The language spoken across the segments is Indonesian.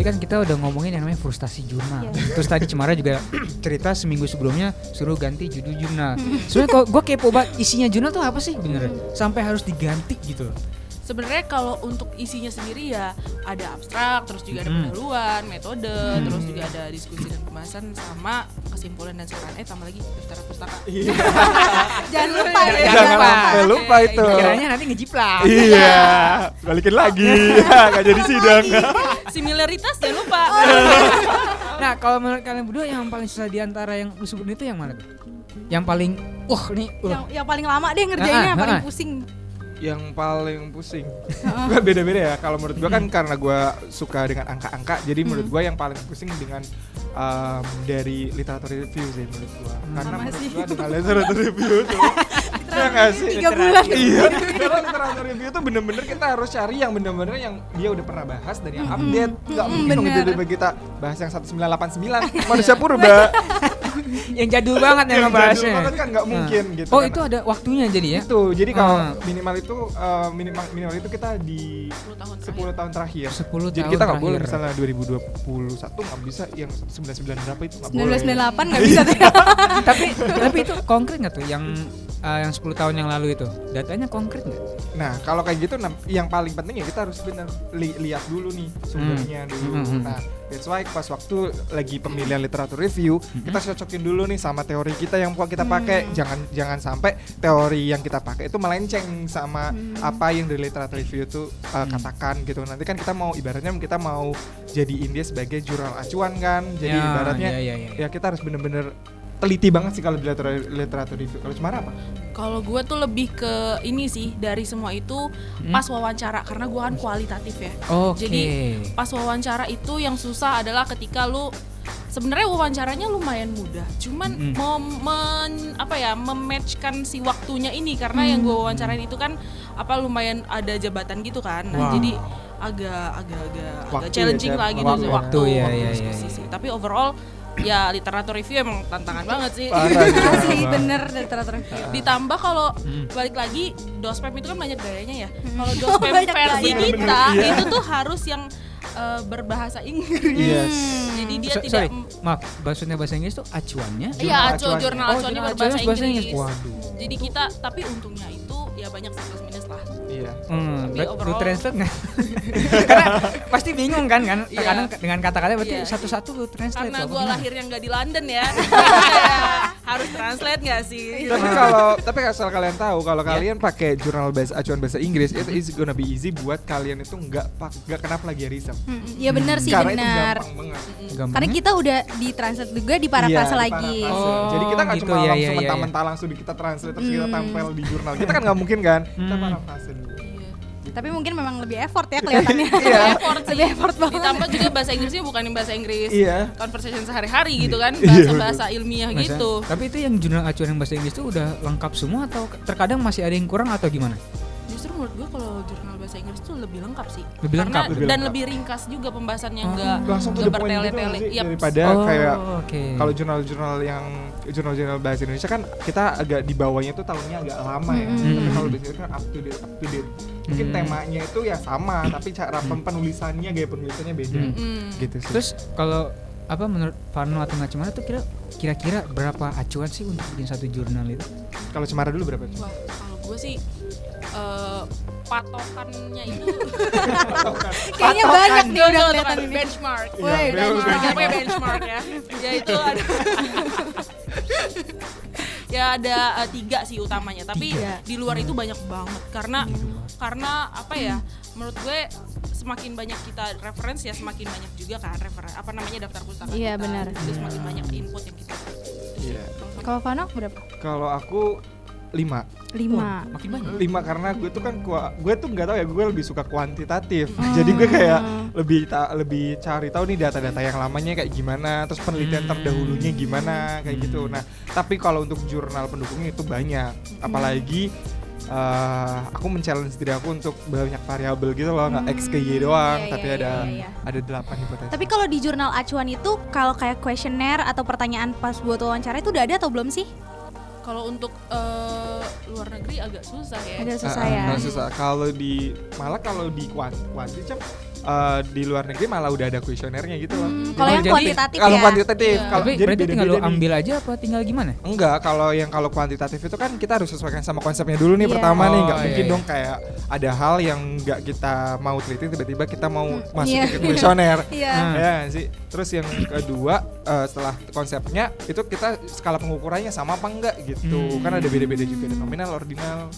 kan kita udah ngomongin yang namanya frustasi jurnal. Terus tadi Cemara juga cerita seminggu sebelumnya suruh ganti judul jurnal. Sebenarnya kalau gue kepo banget isinya jurnal tuh apa sih beneran? Sampai harus diganti gitu. Sebenarnya kalau untuk isinya sendiri ya ada abstrak, terus juga ada pendahuluan, metode, terus juga ada diskusi dan pembahasan sama kesimpulan dan saran tambah lagi daftar pustaka. Jangan lupa ya. Jangan lupa itu. Kiranya nanti ngejiplak. Iya, balikin lagi. Nggak jadi sidang. Similaritas jangan lupa. Nah, kalau menurut kalian berdua yang paling susah di antara yang lu sebutin itu yang mana tuh? Yang paling Yang paling lama deh ngerjainnya, yang paling pusing. Yang paling pusing beda-beda ya. Kalau menurut gue kan karena gue suka dengan angka-angka, jadi menurut gue yang paling pusing dengan dari literatur review sih menurut gue. Karena menurut gue dengan literatur review tuh ya nggak sih 3 bulan. Iya, karena literatur review tuh bener-bener kita harus cari yang bener-bener yang dia udah pernah bahas dan yang update. Nggak mungkin dong tiba-tiba kita bahas yang 1989 manusia purba yang jadul banget yang ngebahasnya. Jadul banget kan nggak mungkin gitu. Oh, kan. itu ada waktunya jadi ya? Itu, jadi kalau minimal itu kita di 10 tahun terakhir. 10 jadi tahun kita nggak boleh terakhir. misalnya 2021 nggak bisa, yang 99 berapa itu nggak boleh. 1998 nggak bisa tuh. tapi itu konkret nggak tuh yang 10 tahun yang lalu itu? Datanya konkret nggak? Nah kalau kayak gitu yang paling penting ya kita harus benar lihat dulu nih sumbernya dulu. Nah that's why pas waktu lagi pemilihan literatur review kita cocokin dulu nih sama teori kita yang kita pakai. Jangan sampai teori yang kita pakai itu melenceng sama apa yang dari literatur review itu katakan gitu. Nanti kan kita mau ibaratnya kita mau jadiin dia sebagai jurnal acuan kan. Jadi ibaratnya ya kita harus bener-bener teliti banget sih kalau di literatur review. Kalau Cemara apa? Kalau gue tuh lebih ke ini sih, dari semua itu pas wawancara, karena gue kan kualitatif ya. Jadi pas wawancara itu yang susah adalah ketika lu sebenarnya wawancaranya lumayan mudah, cuman mematchkan si waktunya ini, karena yang gue wawancarain itu kan lumayan ada jabatan gitu kan. Nah, jadi agak challenging lah gitu waktu diskusi sih. Tapi overall ya literatur review emang tantangan banget sih. Asli bener literatur review. Ditambah kalau balik lagi dospem itu kan banyak gayanya ya. Kalau dospem versi kita itu tuh harus yang berbahasa Inggris. Jadi dia tidak maaf, maksudnya bahasa Inggris tuh acuannya? Iya, jurnal acuannya berbahasa Inggris. Waduh. Jadi kita, tapi untungnya itu ya banyak sih plus minus lah. Iya. Tapi overall lu translate nggak? Karena pasti bingung kan Iya. Kadang dengan kata-kata berarti satu-satu lu translate. Karena gue lahirnya nggak di London ya, harus translate nggak sih? Tapi asal kalian tahu kalau kalian pakai jurnal acuan bahasa Inggris itu is gonna be easy buat kalian itu nggak kena plagiarism. Iya benar sih, Karena benar. itu gampang banget. Karena kita udah ditranslate juga di parafrase lagi. Jadi kita nggak gitu, cuma iya, langsung iya. mentah-mentah langsung kita translate terus kita tempel di jurnal. Kita kan nggak mungkin kan? Kita parafrase dulu. Tapi mungkin memang lebih effort ya kelihatannya. Lebih effort banget. Ditambah juga bahasa Inggrisnya bukan yang bahasa Inggris conversation sehari-hari gitu kan, bahasa ilmiah gitu. Tapi itu yang jurnal acuan yang bahasa Inggris itu udah lengkap semua atau terkadang masih ada yang kurang atau gimana? Justru menurut gue kalau jurnal bahasa Inggris tuh lebih lengkap sih. Lebih lengkap, dan lebih ringkas juga pembahasannya, langsung to the point gitu bertele-tele. daripada kayak kalau jurnal bahasa Indonesia kan kita agak di bawahnya tuh tahunnya agak lama ya. Tapi kalau bahasa Inggris kan up to date. Mungkin temanya itu ya sama, tapi cara penulisannya, gaya penulisannya beda. Gitu sih. Terus kalau menurut Vano atau Cemara tuh kira-kira berapa acuan sih untuk bikin satu jurnal itu? Kalau Cemara dulu berapa? Wah, kalau gue sih patokannya itu Kayaknya banyak nih udah kelihatan ini. benchmark. Woi, benchmark ya. Ya itu ada. Ya ada 3 sih utamanya, tapi di luar itu banyak banget karena apa ya? Menurut gue semakin banyak kita referensi ya semakin banyak juga kan daftar pustaka. Iya, kita. benar. Jadi semakin banyak input yang kita. Iya. Kalau Vano berapa? Kalau aku 5. Makin banyak. 5 karena gue tuh kan gue tuh nggak tahu ya, gue lebih suka kuantitatif. Jadi gue kayak lebih cari tahu nih data-data yang lamanya kayak gimana, terus penelitian terdahulunya gimana kayak gitu. Nah, tapi kalau untuk jurnal pendukungnya itu banyak. Apalagi aku men-challenge diri aku untuk banyak variabel gitu loh, nggak X ke Y doang, tapi ada 8 hipotesa. Tapi kalau di jurnal acuan itu kalau kayak kuesioner atau pertanyaan pas buat wawancara itu udah ada atau belum sih? Kalau untuk luar negeri agak susah ya. Agak susah ya. Agak susah. Kalau di kuanti di luar negeri malah udah ada kuesionernya gitu loh. Kalau yang Jadi- kuantitatif Kalau ya. kuantitatif, Iya. kalau Tapi jadi berarti tinggal lu beda-beda nih. ambil aja apa tinggal gimana? Enggak, kalau kuantitatif itu kan kita harus sesuaikan sama konsepnya dulu nih Iya. pertama nih, Oh, nggak iya, mungkin iya. dong kayak ada hal yang nggak kita mau teliti tiba-tiba kita mau masukin Iya. ke kuesioner. Iya. Ya nggak sih. Terus yang kedua setelah konsepnya itu kita skala pengukurannya sama apa enggak gitu. Kan ada beda-beda juga, ada nominal, ordinal.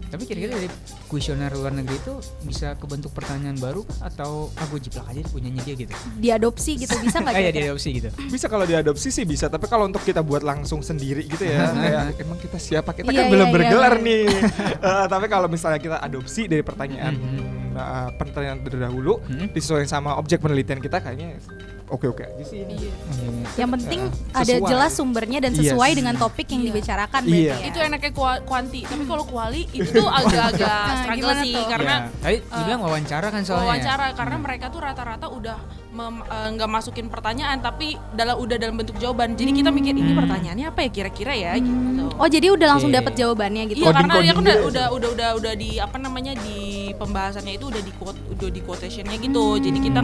Tapi kira-kira dari kuesioner luar negeri itu bisa kebentuk pertanyaan baru kah? Atau aku jiplak aja punyanya dia gitu? Diadopsi gitu bisa nggak? Iya, kira-kira? diadopsi gitu. Bisa kalau diadopsi sih bisa, tapi kalau untuk kita buat langsung sendiri gitu ya, kayak emang kita siapa? Kita Iya, kan belum iya, bergelar iya. nih. Tapi kalau misalnya kita adopsi dari pertanyaan pertanyaan terdahulu, disesuaikan sama objek penelitian kita, kayaknya oke-oke aja sih ini. Iya. Yang penting ada Sesuai. jelas sumbernya dan Yes. sesuai dengan topik yang Iya. dibicarakan Iya. berarti ya. Itu enaknya kuanti, tapi kalau kuali itu tuh agak-agak struggle gimana sih tuh? karena Ya, tadi lu bilang wawancara kan soalnya. wawancara karena mereka tuh rata-rata udah nggak masukin pertanyaan tapi udah dalam bentuk jawaban. Jadi kita mikir ini pertanyaannya apa ya kira-kira ya gitu. Oh jadi udah langsung Oke. dapat jawabannya gitu. Iya karena dia kan Coding-coding udah di apa namanya di pembahasannya itu udah di quotationnya gitu. Jadi kita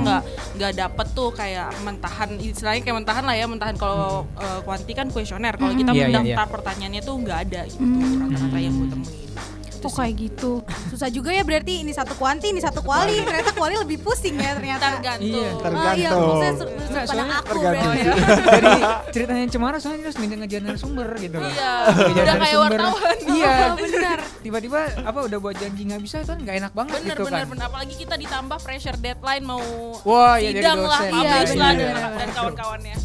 nggak dapet tuh kayak mentahan istilahnya kayak mentahan kalau kuanti kan kuesioner. Kalau kita Iya, iya, mendaftar pertanyaannya tuh nggak ada gitu rata-rata yang gue temuin. Oh kayak gitu. Susah juga ya berarti ini satu kuanti, ini satu kuali. Ternyata kuali lebih pusing ya ternyata. Tergantung. Iya, Oh iya, tergantung. maksudnya sudut pandang soalnya aku tergantung. berarti. Dari ceritanya Cemara soalnya terus ngejar narasumber gitu loh. Iya, Ngejar udah kayak narasumber. wartawan. Iya, benar. Tiba-tiba apa udah buat janji nggak bisa kan nggak enak banget Bener gitu bener kan. bener apalagi kita ditambah pressure deadline mau Wah, ya jadi sidang lah, dosen. publish Iya, lah iya, dan kawan-kawannya.